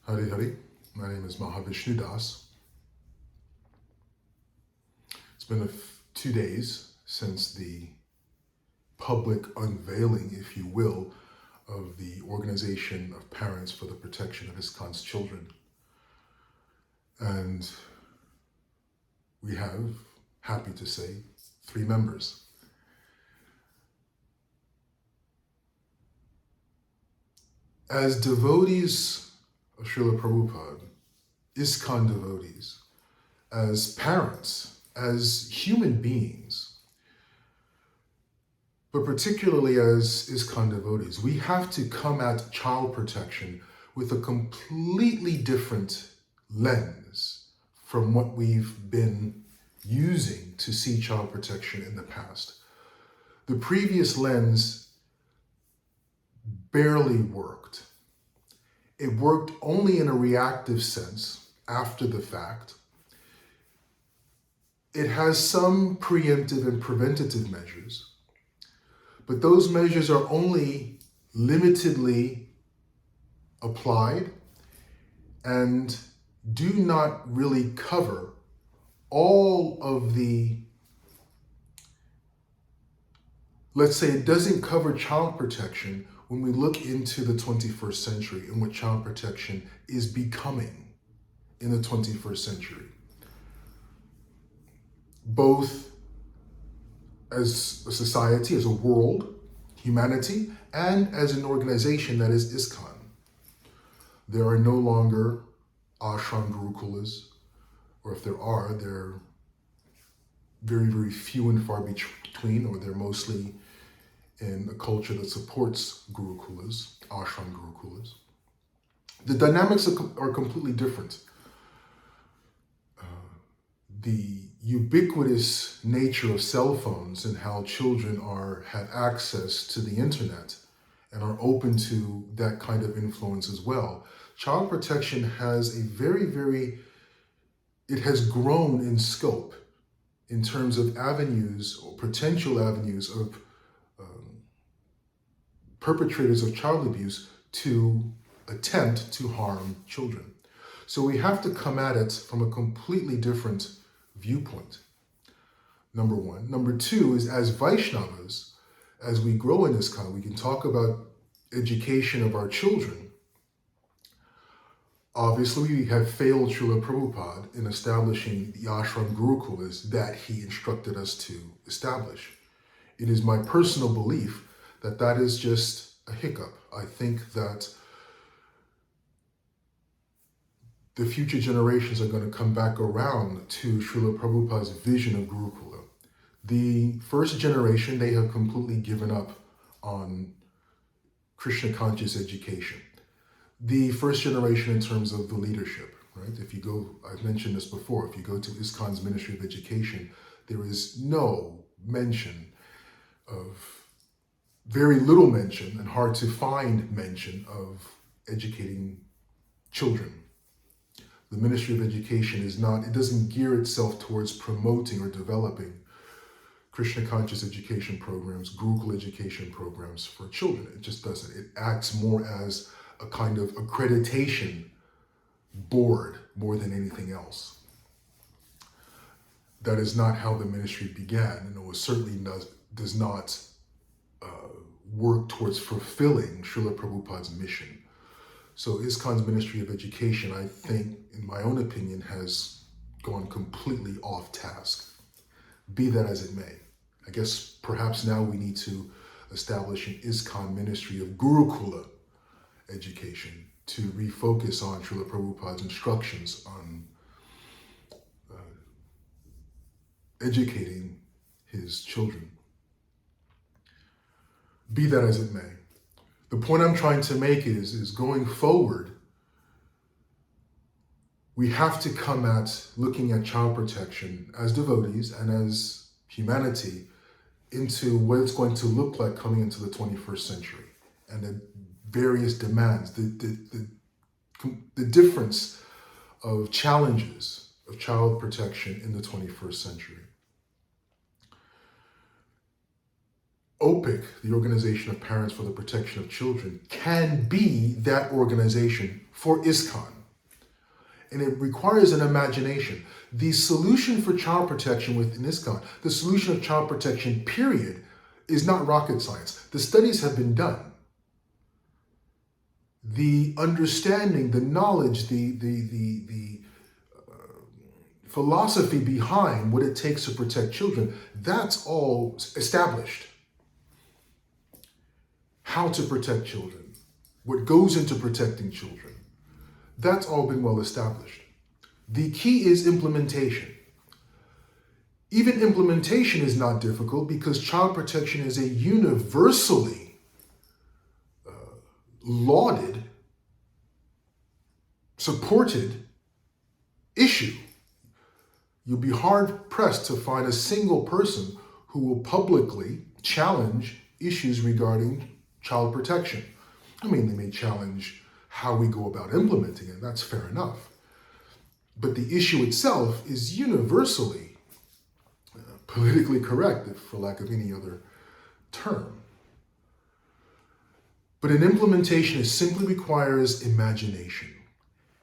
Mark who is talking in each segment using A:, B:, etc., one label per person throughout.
A: Hari Hari, my name is Maha Visnu Das. It's been 2 days since the public unveiling, if you will, of the Organization of Parents for the Protection of ISKCON's Children. And we have, happy to say, 3 members. As devotees of Srila Prabhupada, ISKCON devotees, as parents, as human beings, but particularly as ISKCON devotees, we have to come at child protection with a completely different lens from what we've been using to see child protection in the past. The previous lens barely worked. It worked only in a reactive sense, after the fact. It has some preemptive and preventative measures, but those measures are only limitedly applied and do not really cover all of the, let's say it doesn't cover child protection when we look into the 21st century and what child protection is becoming in the 21st century. Both as a society, as a world, humanity, and as an organization that is ISKCON. There are no longer ashram gurukulas, or if there are, they're very, very few and far between, or they're mostly in a culture that supports gurukulas, ashram gurukulas. The dynamics are completely different. The ubiquitous nature of cell phones and how children have access to the internet and are open to that kind of influence as well. Child protection has it has grown in scope in terms of avenues or potential avenues of perpetrators of child abuse to attempt to harm children. So we have to come at it from a completely different viewpoint, number one. Number two is, as Vaishnavas, as we grow in ISKCON, we can talk about education of our children. Obviously, we have failed Srila Prabhupada in establishing the ashram gurukulas that he instructed us to establish. It is my personal belief that that is just a hiccup. I think that the future generations are going to come back around to Srila Prabhupada's vision of Gurukula. The first generation, they have completely given up on Krishna conscious education. The first generation in terms of the leadership, right? If you go, I've mentioned this before, if you go to ISKCON's Ministry of Education, there is no mention of, very little mention and hard to find mention of educating children. The Ministry of Education it doesn't gear itself towards promoting or developing Krishna conscious education programs, Gurukul education programs for children. It just doesn't. It acts more as a kind of accreditation board more than anything else. That is not how the ministry began, and it certainly does not work towards fulfilling Srila Prabhupada's mission. So ISKCON's Ministry of Education, I think, in my own opinion, has gone completely off task. Be that as it may. I guess perhaps now we need to establish an ISKCON Ministry of Gurukula education to refocus on Srila Prabhupada's instructions on educating his children. Be that as it may. The point I'm trying to make is going forward, we have to come at looking at child protection as devotees and as humanity into what it's going to look like coming into the 21st century and the various demands, the difference of challenges of child protection in the 21st century. OPPIC, the Organization of Parents for the Protection of Children, can be that organization for ISKCON. And it requires an imagination. The solution for child protection within ISKCON, the solution of child protection, period, is not rocket science. The studies have been done. The understanding, the knowledge, the philosophy behind what it takes to protect children, that's all established. How to protect children, what goes into protecting children, that's all been well established. The key is implementation. Even implementation is not difficult because child protection is a universally lauded, supported issue. You'll be hard pressed to find a single person who will publicly challenge issues regarding child protection. I mean, they may challenge how we go about implementing it, that's fair enough. But the issue itself is universally politically correct, for lack of any other term. But an implementation simply requires imagination,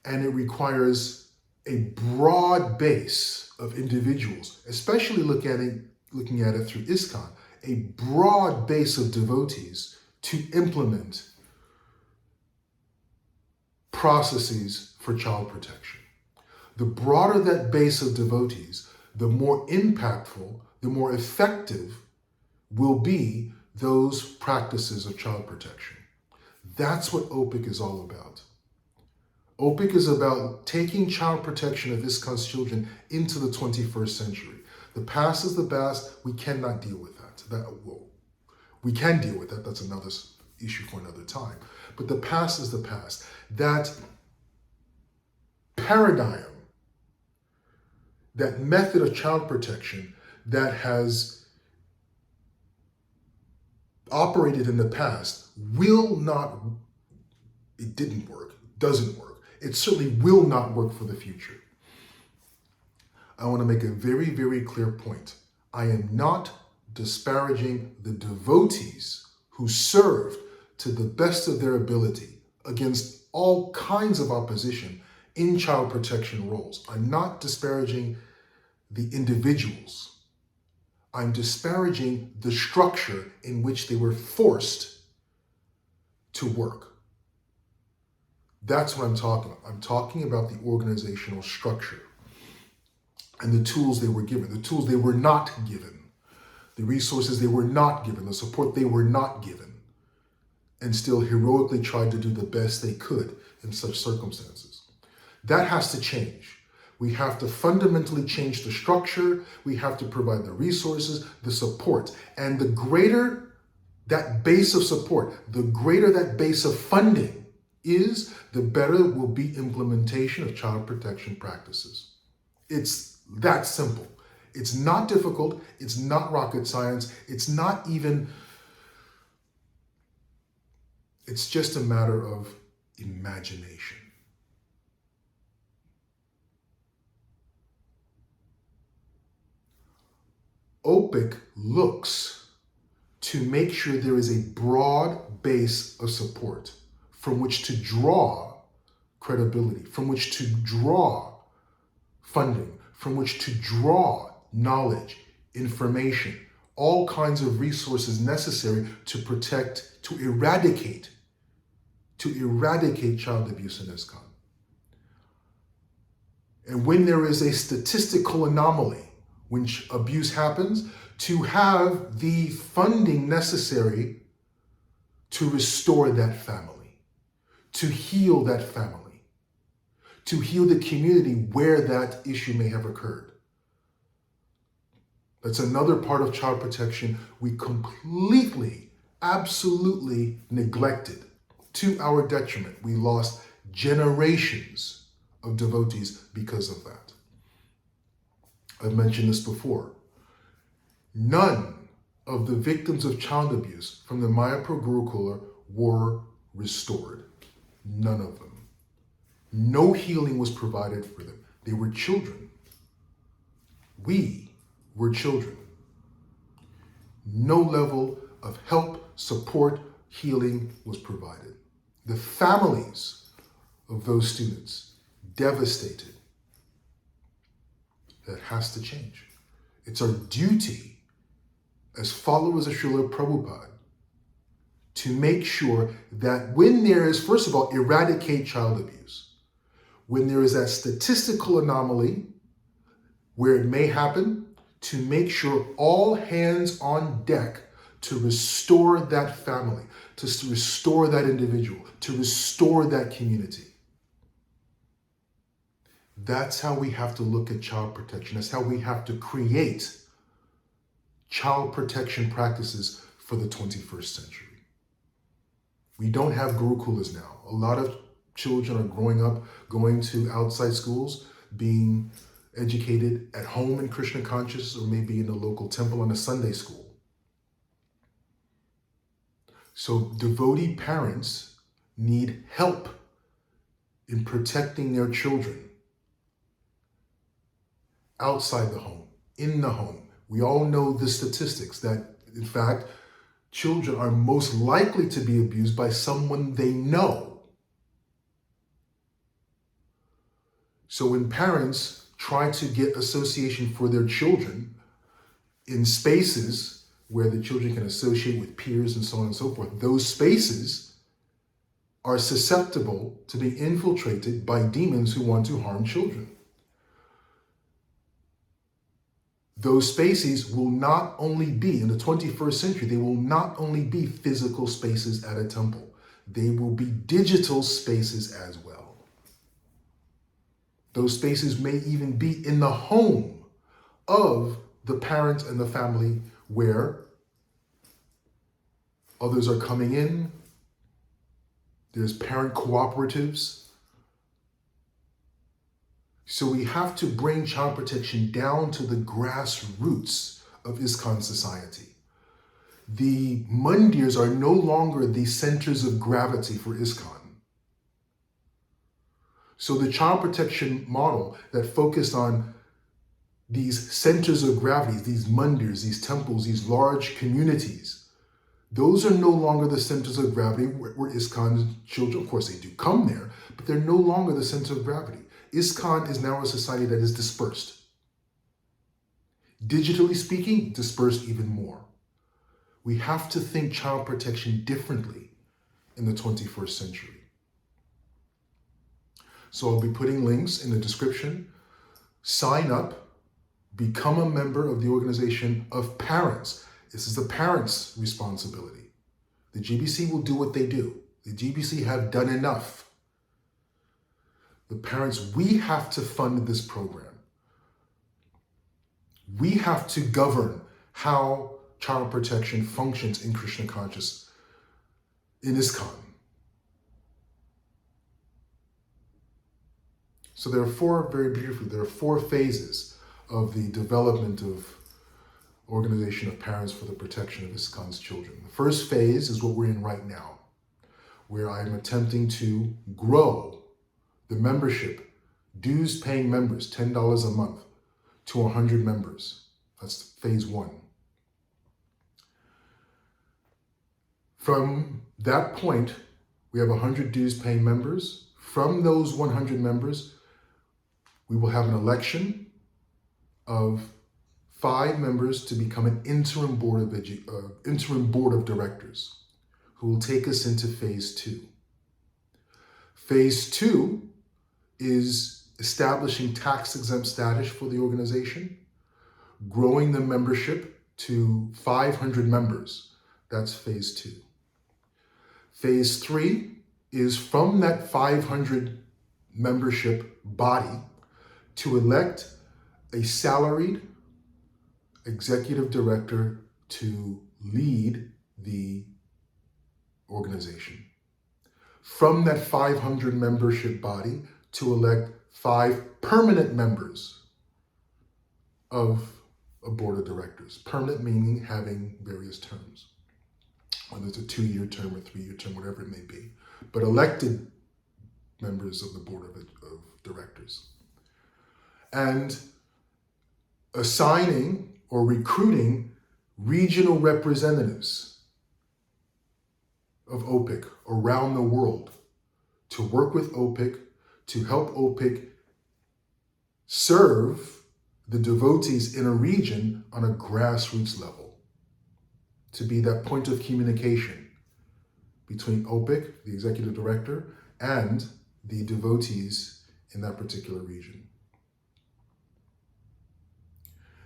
A: and it requires a broad base of individuals, especially looking at it through ISKCON, a broad base of devotees to implement processes for child protection. The broader that base of devotees, the more impactful, the more effective will be those practices of child protection. That's what OPPIC is all about. OPPIC is about taking child protection of ISKCON's children into the 21st century. The past is the past. We cannot deal with that. We can deal with that. That's another issue for another time. But the past is the past. That paradigm, that method of child protection that has operated in the past it didn't work, doesn't work. It certainly will not work for the future. I want to make a very, very clear point. I am not disparaging the devotees who served to the best of their ability against all kinds of opposition in child protection roles. I'm not disparaging the individuals. I'm disparaging the structure in which they were forced to work. That's what I'm talking about. I'm talking about the organizational structure and the tools they were given, the tools they were not given, the resources they were not given, the support they were not given, and still heroically tried to do the best they could in such circumstances. That has to change. We have to fundamentally change the structure. We have to provide the resources, the support. And the greater that base of support, the greater that base of funding is, the better will be implementation of child protection practices. It's that simple. It's not difficult. It's not rocket science. It's just a matter of imagination. OPPIC looks to make sure there is a broad base of support from which to draw credibility, from which to draw funding, from which to draw knowledge, information, all kinds of resources necessary to protect, to eradicate child abuse in ISKCON. And when there is a statistical anomaly, when abuse happens, to have the funding necessary to restore that family, to heal that family, to heal the community where that issue may have occurred. That's another part of child protection we completely, absolutely neglected to our detriment. We lost generations of devotees because of that. I've mentioned this before. None of the victims of child abuse from the Mayapur Gurukula were restored. None of them. No healing was provided for them. They were children. We were children. No level of help, support, healing was provided. The families of those students, devastated. That has to change. It's our duty as followers of Srila Prabhupada to make sure that when there is, first of all, eradicate child abuse. When there is that statistical anomaly where it may happen, to make sure all hands on deck to restore that family, to restore that individual, to restore that community. That's how we have to look at child protection. That's how we have to create child protection practices for the 21st century. We don't have gurukulas now. A lot of children are growing up, going to outside schools, being educated at home in Krishna consciousness, or maybe in a local temple in a Sunday school. So devotee parents need help in protecting their children outside the home, in the home. We all know the statistics that, in fact, children are most likely to be abused by someone they know. So when parents try to get association for their children in spaces where the children can associate with peers and so on and so forth, those spaces are susceptible to be infiltrated by demons who want to harm children. Those spaces will not only be, in the 21st century, they will not only be physical spaces at a temple, they will be digital spaces as well. Those spaces may even be in the home of the parent and the family, where others are coming in. There's parent cooperatives. So we have to bring child protection down to the grassroots of ISKCON society. The mandirs are no longer the centers of gravity for ISKCON. So the child protection model that focused on these centers of gravity, these mandirs, these temples, these large communities, those are no longer the centers of gravity where ISKCON's children, of course they do come there, but they're no longer the center of gravity. ISKCON is now a society that is dispersed. Digitally speaking, dispersed even more. We have to think child protection differently in the 21st century. So I'll be putting links in the description. Sign up, become a member of the organization of parents. This is the parents' responsibility. The GBC will do what they do. The GBC have done enough. The parents, we have to fund this program. We have to govern how child protection functions in Krishna consciousness, in ISKCON. So there are four phases of the development of organization of parents for the protection of ISKCON's children. The first phase is what we're in right now, where I'm attempting to grow the membership, dues paying members, $10 a month, to 100 members. That's phase one. From that point, we have 100 dues paying members. From those 100 members, we will have an election of 5 members to become an interim board of directors, who will take us into phase 2. Phase 2 is establishing tax-exempt status for the organization, growing the membership to 500 members. That's phase 2. Phase 3 is from that 500 membership body to elect a salaried executive director to lead the organization. From that 500 membership body to elect 5 permanent members of a board of directors. Permanent meaning having various terms, whether it's a 2-year term or 3-year term, whatever it may be, but elected members of the board of directors. And assigning or recruiting regional representatives of OPPIC around the world to work with OPPIC, to help OPPIC serve the devotees in a region on a grassroots level, to be that point of communication between OPPIC, the executive director, and the devotees in that particular region.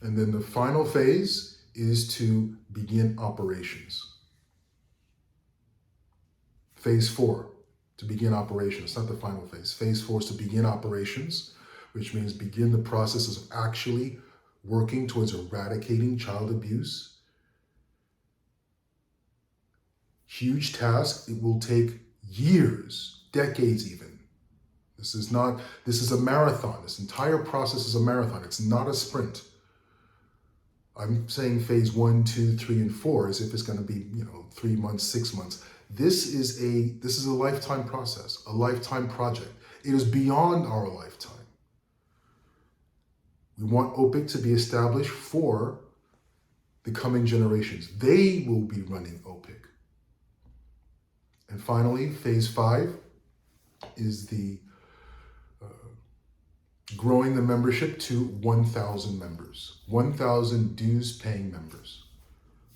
A: And then the final phase is to begin operations. Phase 4, to begin operations, not the final phase. Phase 4 is to begin operations, which means begin the processes of actually working towards eradicating child abuse. Huge task. It will take years, decades even. This is a marathon. This entire process is a marathon. It's not a sprint. I'm saying phase 1, 2, 3, and 4 as if it's going to be, 3 months, 6 months. This is a lifetime process, a lifetime project. It is beyond our lifetime. We want OPPIC to be established for the coming generations. They will be running OPPIC. And finally, phase 5 is the growing the membership to 1,000 members, 1,000 dues-paying members,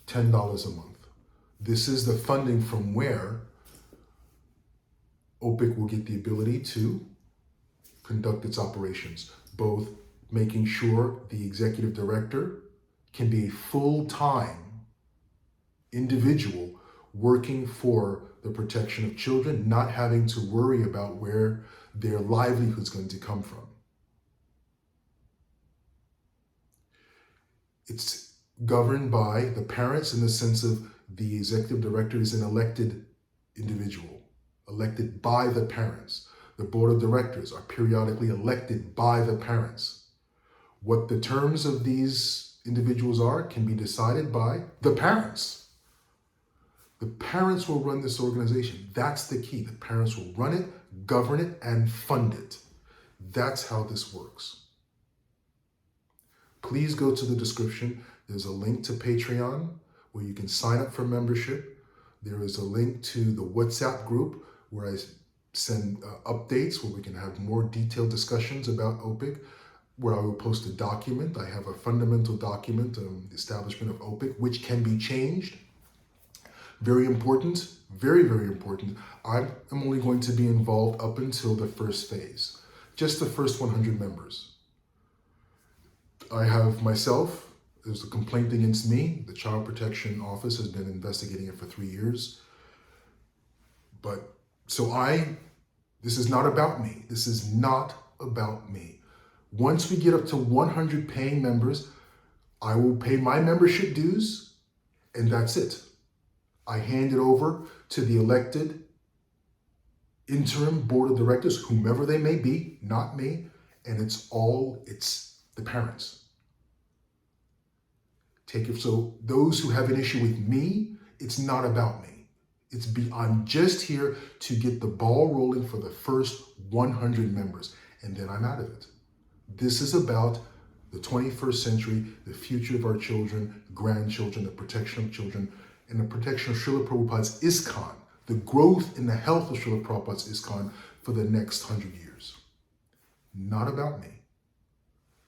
A: $10 a month. This is the funding from where OPPIC will get the ability to conduct its operations, both making sure the executive director can be a full-time individual working for the protection of children, not having to worry about where their livelihood is going to come from. It's governed by the parents in the sense of the executive director is an elected individual, elected by the parents. The board of directors are periodically elected by the parents. What the terms of these individuals are can be decided by the parents. The parents will run this organization. That's the key. The parents will run it, govern it, and fund it. That's how this works. Please go to the description. There's a link to Patreon where you can sign up for membership. There is a link to the WhatsApp group where I send updates where we can have more detailed discussions about OPPIC, where I will post a document. I have a fundamental document, the establishment of OPPIC, which can be changed. Very important, very, very important. I'm only going to be involved up until the first phase, just the first 100 members. I have myself, there's a complaint against me. The Child Protection Office has been investigating it for 3 years. This is not about me. This is not about me. Once we get up to 100 paying members, I will pay my membership dues, and that's it. I hand it over to the elected interim board of directors, whomever they may be, not me, and it's the parents. So those who have an issue with me, it's not about me. I'm just here to get the ball rolling for the first 100 members, and then I'm out of it. This is about the 21st century, the future of our children, grandchildren, the protection of children, and the protection of Srila Prabhupada's ISKCON, the growth in the health of Srila Prabhupada's ISKCON for the next 100 years. Not about me.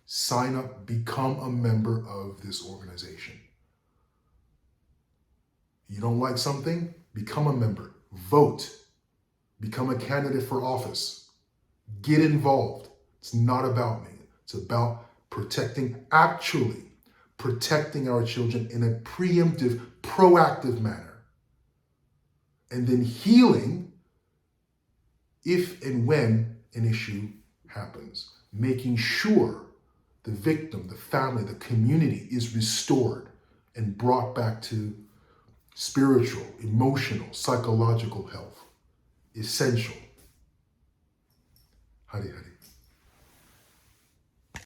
A: Sign up, become a member of this organization. You don't like something? Become a member. Vote. Become a candidate for office. Get involved. It's not about me. It's about protecting our children in a preemptive, proactive manner. And then healing if and when an issue happens. Making sure the victim, the family, the community is restored and brought back to spiritual, emotional, psychological health. Essential. Hare Hare.